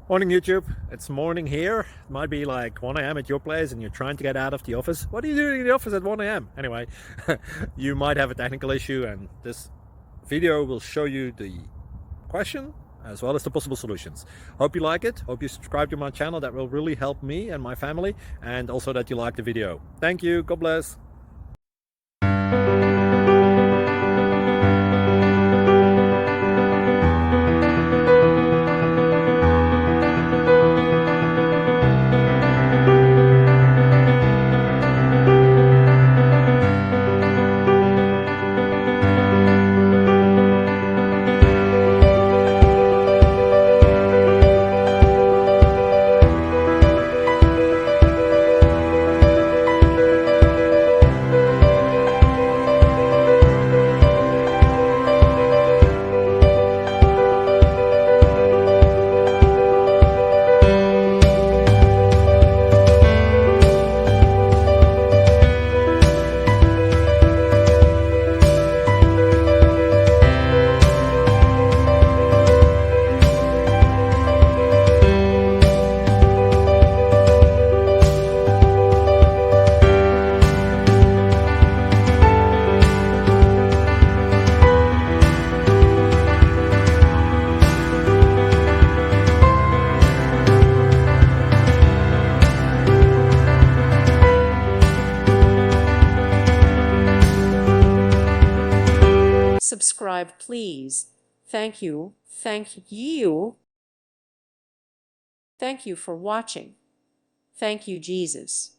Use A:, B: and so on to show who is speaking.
A: Morning YouTube, it's morning here. It might be like 1 a.m. at your place and you're trying to get out of the office. What are you doing in the office at 1 a.m.? Anyway, you might have a technical issue and this video will show you the question as well as the possible solutions. Hope you like it, hope you subscribe to my channel. That will really help me and my family, and also that you like the video. Thank you, God bless.
B: Subscribe, please. Thank you. Thank you. Thank you for watching. Thank you, Jesus.